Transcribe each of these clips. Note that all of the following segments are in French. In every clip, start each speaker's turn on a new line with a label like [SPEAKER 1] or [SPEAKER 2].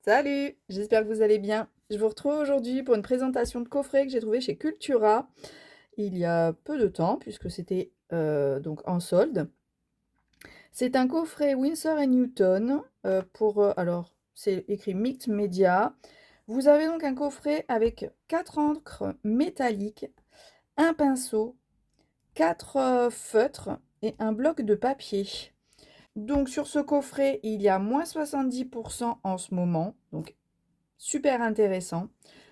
[SPEAKER 1] Salut, j'espère que vous allez bien. Je vous retrouve aujourd'hui pour une présentation de coffret que j'ai trouvé chez Cultura il y a peu de temps, puisque c'était donc en solde. C'est un coffret Winsor & Newton alors c'est écrit Mixed Media. Vous avez donc un coffret avec 4 encres métalliques, un pinceau, 4 feutres et un bloc de papier. Donc sur ce coffret, il y a moins 70% en ce moment, donc super intéressant.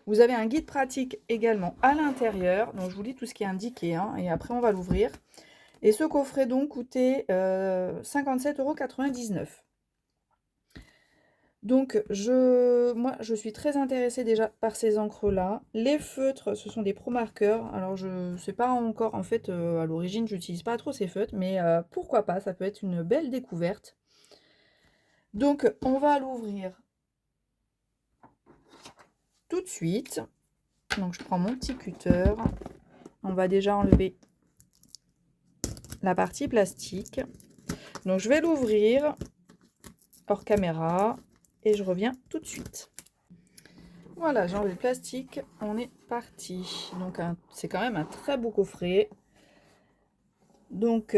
[SPEAKER 1] Vous avez un guide pratique également à l'intérieur, donc je vous lis tout ce qui est indiqué, hein, et après on va l'ouvrir. Et ce coffret donc coûtait 57,99 €. Donc moi je suis très intéressée déjà par ces encres-là. Les feutres, ce sont des Pro Markers. Alors je sais pas encore, en fait, à l'origine j'utilise pas trop ces feutres, mais pourquoi pas, ça peut être une belle découverte. Donc on va l'ouvrir tout de suite. Donc je prends mon petit cutter. On va déjà enlever la partie plastique. Donc je vais l'ouvrir hors caméra et je reviens tout de suite. Voilà, j'ai enlevé le plastique, on est parti. Donc c'est quand même un très beau coffret. Donc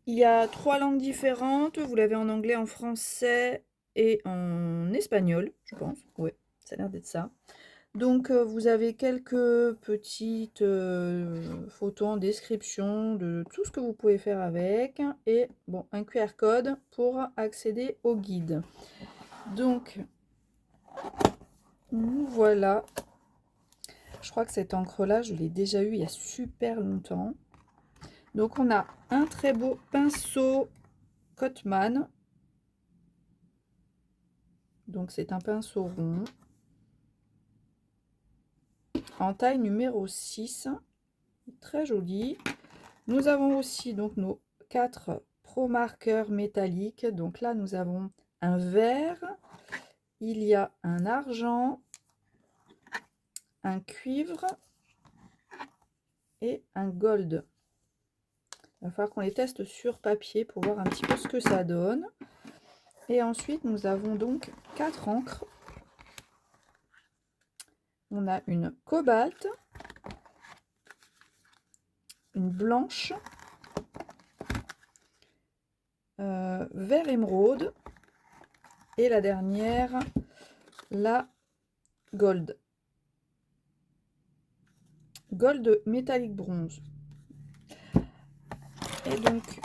[SPEAKER 1] il y a 3 langues différentes, vous l'avez en anglais, en français et en espagnol, je pense. Ouais, ça a l'air d'être ça. Donc vous avez quelques petites photos en description de tout ce que vous pouvez faire avec et bon, un QR code pour accéder au guide. Donc nous voilà. Je crois que cette encre là je l'ai déjà eu il y a super longtemps. Donc on a un très beau pinceau Cotman. Donc c'est un pinceau rond en taille numéro 6, très joli. Nous avons aussi donc nos 4 Pro Markers métalliques. Donc là, nous avons un vert, il y a un argent, un cuivre et un gold. Il va falloir qu'on les teste sur papier pour voir un petit peu ce que ça donne. Et ensuite, nous avons donc 4 encres. On a une cobalt, une blanche, vert émeraude et la dernière, la gold. Gold métallique bronze. Et donc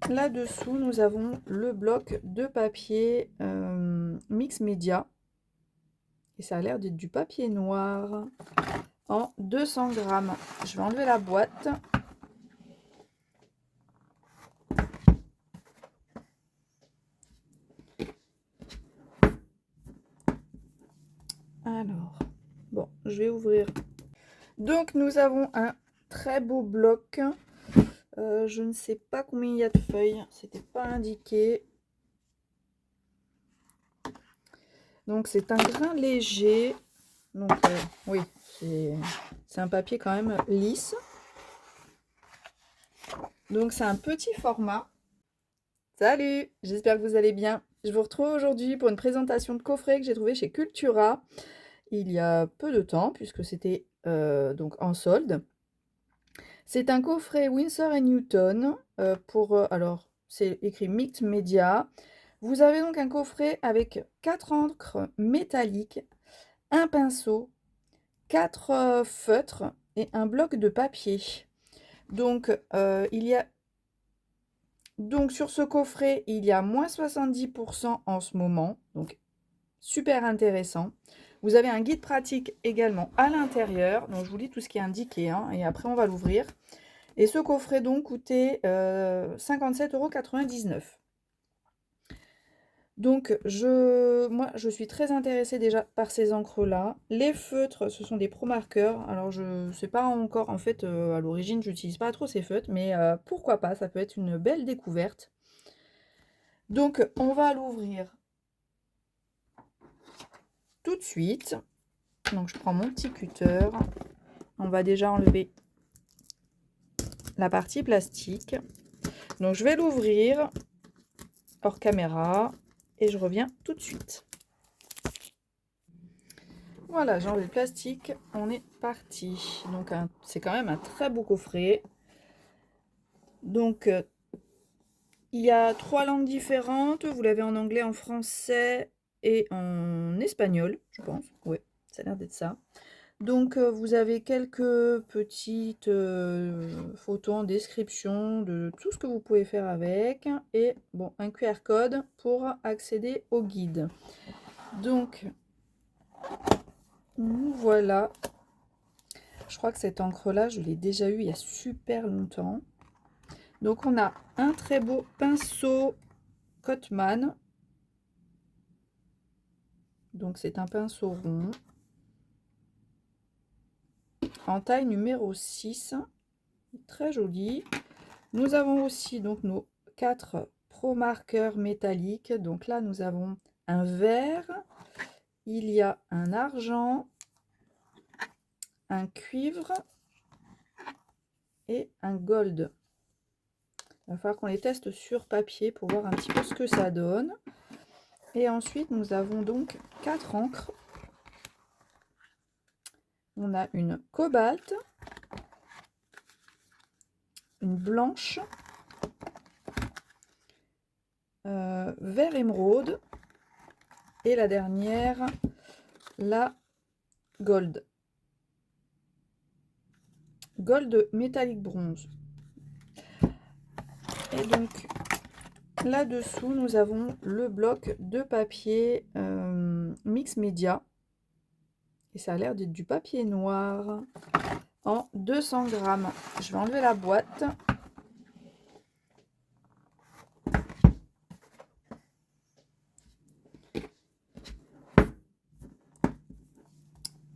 [SPEAKER 1] là-dessous, nous avons le bloc de papier Mix Media. Et ça a l'air d'être du papier noir en 200 grammes. Je vais enlever la boîte. Alors, bon, je vais ouvrir. Donc, nous avons un très beau bloc. Je ne sais pas combien il y a de feuilles. C'était pas indiqué. Donc, c'est un grain léger. Donc, oui, c'est un papier quand même lisse. Donc, c'est un petit format. Salut, j'espère que vous allez bien. Je vous retrouve aujourd'hui pour une présentation de coffret que j'ai trouvé chez Cultura il y a peu de temps, puisque c'était donc en solde. C'est un coffret Winsor & Newton alors c'est écrit Mixed Media. Vous avez donc un coffret avec 4 encres métalliques, un pinceau, 4 feutres et un bloc de papier. Donc donc sur ce coffret, il y a moins 70% en ce moment, donc super intéressant. Vous avez un guide pratique également à l'intérieur, donc je vous lis tout ce qui est indiqué, hein, et après on va l'ouvrir. Et ce coffret donc coûtait 57,99 €. Donc moi je suis très intéressée déjà par ces encres-là. Les feutres, ce sont des Pro Markers. Alors je sais pas encore, en fait, à l'origine j'utilise pas trop ces feutres, mais pourquoi pas, ça peut être une belle découverte. Donc on va l'ouvrir tout de suite. Donc je prends mon petit cutter. On va déjà enlever la partie plastique. Donc je vais l'ouvrir hors caméra et je reviens tout de suite. Voilà, j'ai enlevé le plastique, on est parti. Donc c'est quand même un très beau coffret. Donc il y a 3 langues différentes, vous l'avez en anglais, en français et en espagnol, je pense. Oui, ça a l'air d'être ça. Donc vous avez quelques petites photos en description de tout ce que vous pouvez faire avec. Et bon, un QR code pour accéder au guide. Donc, nous voilà. Je crois que cette encre-là, je l'ai déjà eu il y a super longtemps. Donc on a un très beau pinceau Cotman. Donc c'est un pinceau rond. En taille numéro 6. Très joli. Nous avons aussi donc nos 4 Pro marqueurs métalliques. Donc là nous avons un vert. Il y a un argent. Un cuivre. Et un gold. Il va falloir qu'on les teste sur papier pour voir un petit peu ce que ça donne. Et ensuite, nous avons donc 4 encres. On a une cobalt, une blanche, vert émeraude et la dernière, la gold. Gold métallique bronze. Et donc, là-dessous, nous avons le bloc de papier mix média. Et ça a l'air d'être du papier noir en 200 grammes. Je vais enlever la boîte.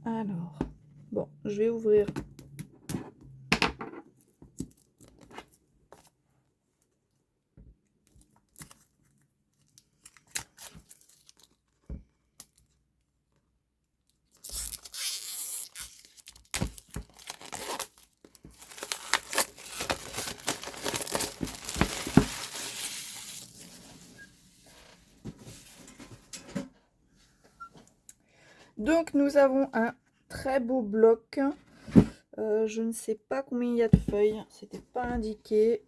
[SPEAKER 1] Alors, bon, je vais ouvrir. Donc nous avons un très beau bloc. Je ne sais pas combien il y a de feuilles, c'était pas indiqué.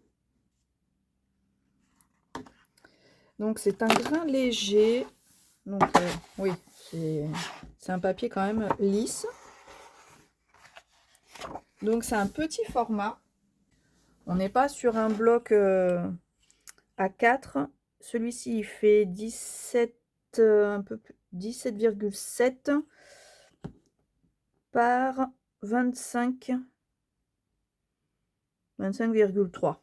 [SPEAKER 1] Donc c'est un grain léger. Donc oui, c'est un papier quand même lisse. Donc c'est un petit format. On n'est pas sur un bloc A4. Celui-ci il fait 17, un peu plus, 17,7 par 25,3.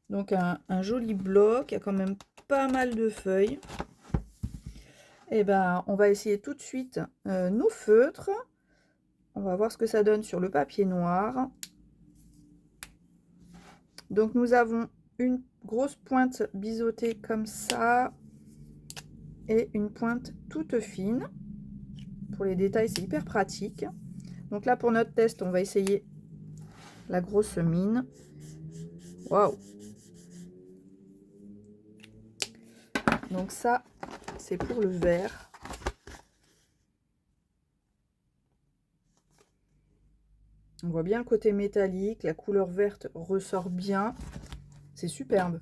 [SPEAKER 1] Donc un joli bloc, il y a quand même pas mal de feuilles. Et ben on va essayer tout de suite nos feutres. On va voir ce que ça donne sur le papier noir. Donc nous avons une grosse pointe biseautée comme ça et une pointe toute fine. Pour les détails, c'est hyper pratique. Donc là pour notre test, on va essayer la grosse mine. Waouh! Donc ça, c'est pour le vert. On voit bien le côté métallique, la couleur verte ressort bien. C'est superbe.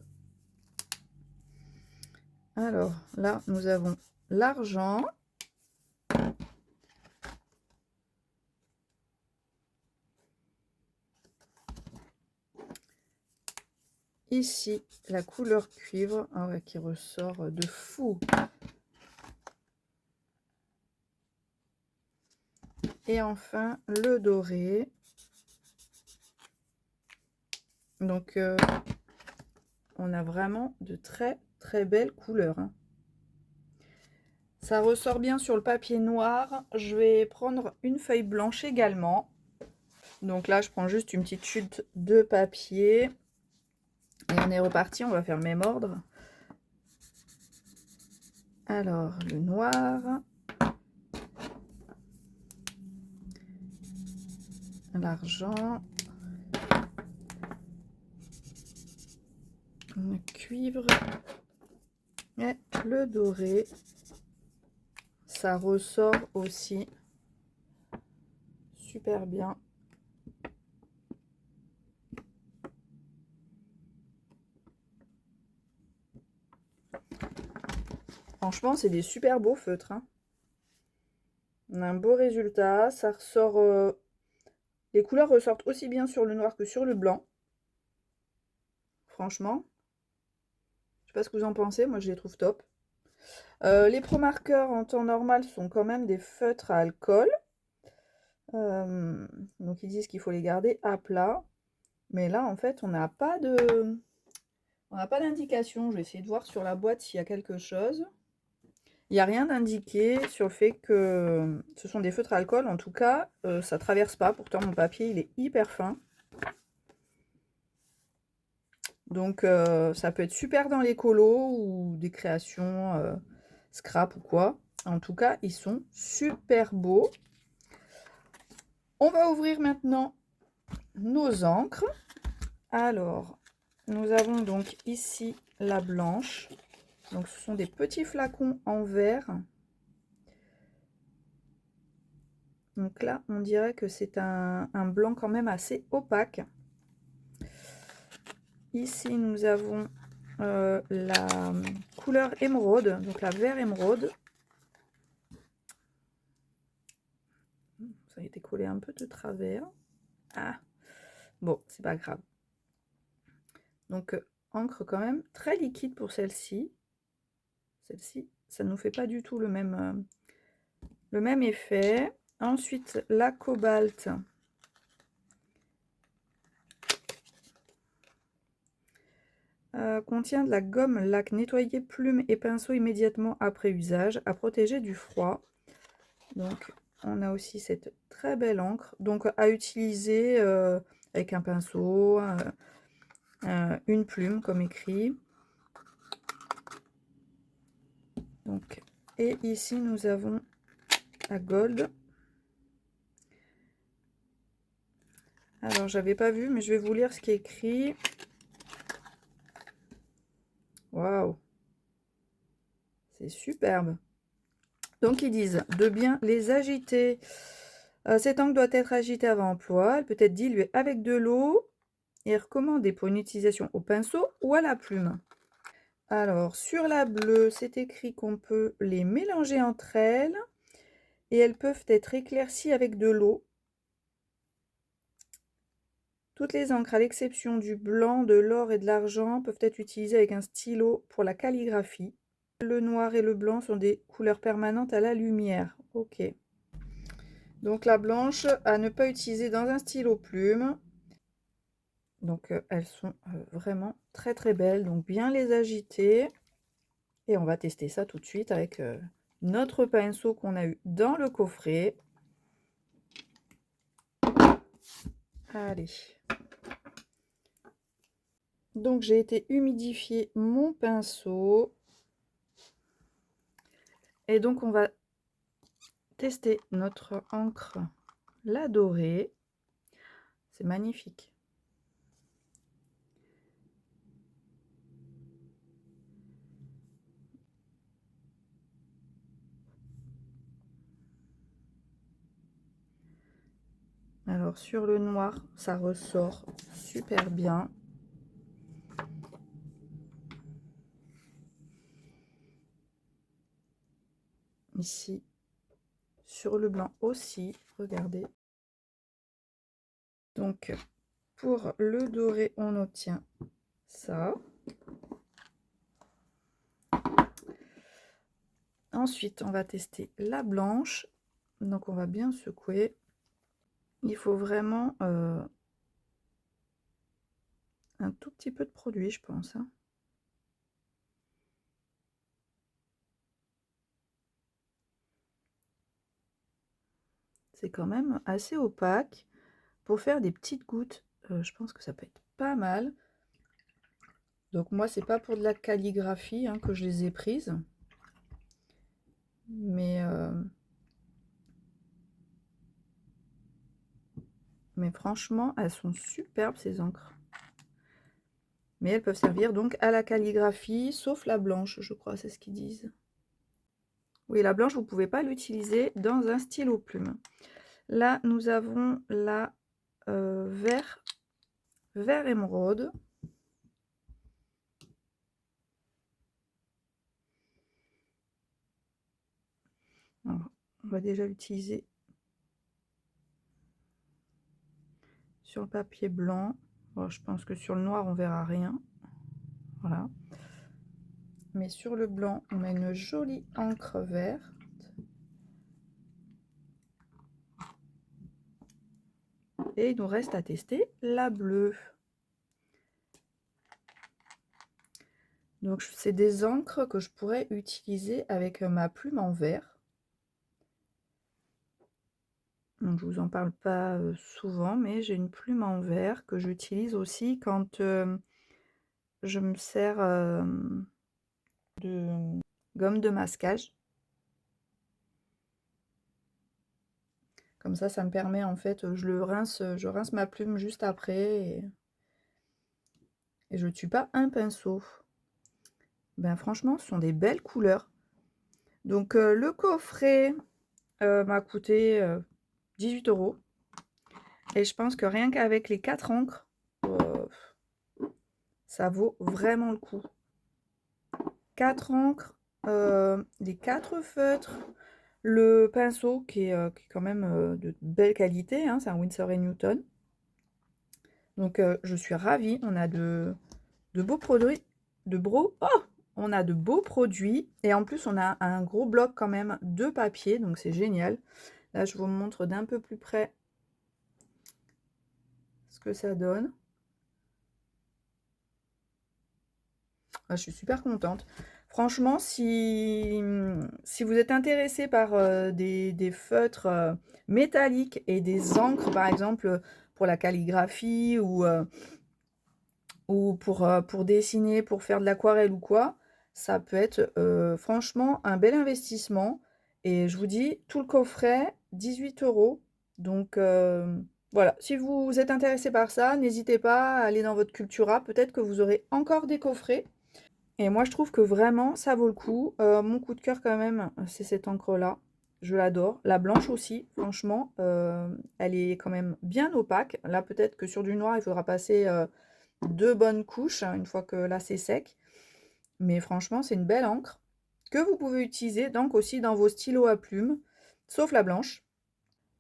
[SPEAKER 1] Alors là, nous avons l'argent. Ici, la couleur cuivre, ah ouais, qui ressort de fou. Et enfin, le doré. Donc, on a vraiment de très très belles couleurs. Hein. Ça ressort bien sur le papier noir. Je vais prendre une feuille blanche également. Donc là, je prends juste une petite chute de papier. Et on est reparti, on va faire le même ordre. Alors, le noir. L'argent. cuivre et le doré. Ça ressort aussi super bien. Franchement, c'est des super beaux feutres, hein. On a un beau résultat. Ça ressort. Les couleurs ressortent aussi bien sur le noir que sur le blanc. Franchement, je sais pas ce que vous en pensez. Moi, je les trouve top. Les Pro Markers en temps normal sont quand même des feutres à alcool. Donc ils disent qu'il faut les garder à plat. Mais là, en fait, on n'a pas d'indication. Je vais essayer de voir sur la boîte s'il y a quelque chose. Il n'y a rien d'indiqué sur le fait que ce sont des feutres à alcool. En tout cas, ça traverse pas. Pourtant, mon papier, il est hyper fin. Donc, ça peut être super dans les colos ou des créations scrap ou quoi. En tout cas, ils sont super beaux. On va ouvrir maintenant nos encres. Alors, nous avons donc ici la blanche. Donc, ce sont des petits flacons en verre. Donc là, on dirait que c'est un blanc quand même assez opaque. Ici, nous avons la couleur émeraude, donc la vert émeraude. Ça a été collé un peu de travers. Ah, bon, c'est pas grave. Donc, encre quand même très liquide pour celle-ci. Celle-ci, ça ne nous fait pas du tout le même effet. Ensuite, la cobalt. Contient de la gomme lac nettoyée plume et pinceau immédiatement après usage, à protéger du froid. Donc, on a aussi cette très belle encre. Donc, à utiliser avec un pinceau, une plume, comme écrit. Donc, et ici, nous avons la gold. Alors, j'avais pas vu, mais je vais vous lire ce qui est écrit. Waouh! C'est superbe. Donc, ils disent de bien les agiter. Cette encre doit être agitée avant emploi. Elle peut être diluée avec de l'eau et recommandée pour une utilisation au pinceau ou à la plume. Alors, sur la bleue, c'est écrit qu'on peut les mélanger entre elles et elles peuvent être éclaircies avec de l'eau. Toutes les encres, à l'exception du blanc, de l'or et de l'argent, peuvent être utilisées avec un stylo pour la calligraphie. Le noir et le blanc sont des couleurs permanentes à la lumière. Ok. Donc la blanche, à ne pas utiliser dans un stylo plume. Donc elles sont vraiment très très belles. Donc bien les agiter. Et on va tester ça tout de suite avec notre pinceau qu'on a eu dans le coffret. Allez. Donc j'ai été humidifier mon pinceau. Et donc on va tester notre encre, la dorée. C'est magnifique. Alors sur le noir, ça ressort super bien. Ici, sur le blanc aussi, regardez. Donc pour le doré, on obtient ça. Ensuite, on va tester la blanche. Donc on va bien secouer. Il faut vraiment un tout petit peu de produit, je pense, hein. C'est quand même assez opaque. Pour faire des petites gouttes, je pense que ça peut être pas mal. Donc moi, c'est pas pour de la calligraphie hein, que je les ai prises. Mais franchement, elles sont superbes ces encres. Mais elles peuvent servir donc à la calligraphie, sauf la blanche, je crois, c'est ce qu'ils disent. Oui, la blanche, vous ne pouvez pas l'utiliser dans un stylo plume. Là, nous avons la vert émeraude. Alors, on va déjà l'utiliser sur le papier blanc. Bon, je pense que sur le noir, on verra rien. Voilà. Mais sur le blanc, on a une jolie encre verte. Et il nous reste à tester la bleue. Donc, c'est des encres que je pourrais utiliser avec ma plume en vert. Donc, je vous en parle pas souvent, mais j'ai une plume en verre que j'utilise aussi quand je me sers de gomme de masquage. Comme ça me permet en fait, je rince ma plume juste après et je ne tue pas un pinceau. Ben franchement, ce sont des belles couleurs. Donc le coffret m'a coûté 18 €. Et je pense que rien qu'avec les 4 encres, ça vaut vraiment le coup. 4 encres, les 4 feutres, le pinceau qui est quand même de belle qualité, hein, c'est un Winsor & Newton. Donc je suis ravie, on a de beaux produits, on a de beaux produits et en plus on a un gros bloc quand même de papier, donc c'est génial. Là je vous montre d'un peu plus près ce que ça donne. Ah, je suis super contente. Franchement, si vous êtes intéressé par des feutres métalliques et des encres, par exemple, pour la calligraphie ou pour dessiner, pour faire de l'aquarelle ou quoi, ça peut être franchement un bel investissement. Et je vous dis, tout le coffret, 18 €. Donc voilà, si vous êtes intéressé par ça, n'hésitez pas à aller dans votre Cultura. Peut-être que vous aurez encore des coffrets. Et moi, je trouve que vraiment, ça vaut le coup. Mon coup de cœur quand même, c'est cette encre-là. Je l'adore. La blanche aussi, franchement, elle est quand même bien opaque. Là, peut-être que sur du noir, il faudra passer 2 bonnes couches, hein, une fois que là, c'est sec. Mais franchement, c'est une belle encre que vous pouvez utiliser donc aussi dans vos stylos à plumes, sauf la blanche.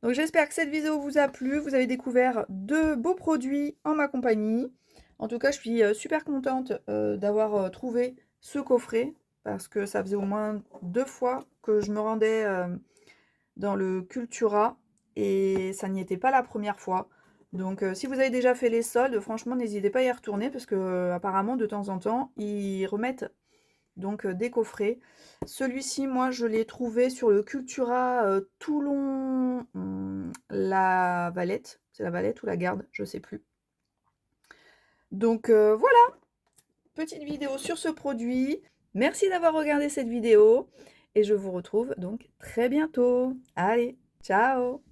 [SPEAKER 1] Donc j'espère que cette vidéo vous a plu. Vous avez découvert de beaux produits en ma compagnie. En tout cas, je suis super contente d'avoir trouvé ce coffret parce que ça faisait au moins 2 fois que je me rendais dans le Cultura et ça n'y était pas la première fois. Donc si vous avez déjà fait les soldes, franchement, n'hésitez pas à y retourner parce que apparemment de temps en temps, ils remettent donc des coffrets. Celui-ci, moi, je l'ai trouvé sur le Cultura Toulon, la Valette. C'est la Valette ou la Garde, je sais plus. Donc voilà, petite vidéo sur ce produit. Merci d'avoir regardé cette vidéo et je vous retrouve donc très bientôt. Allez, ciao!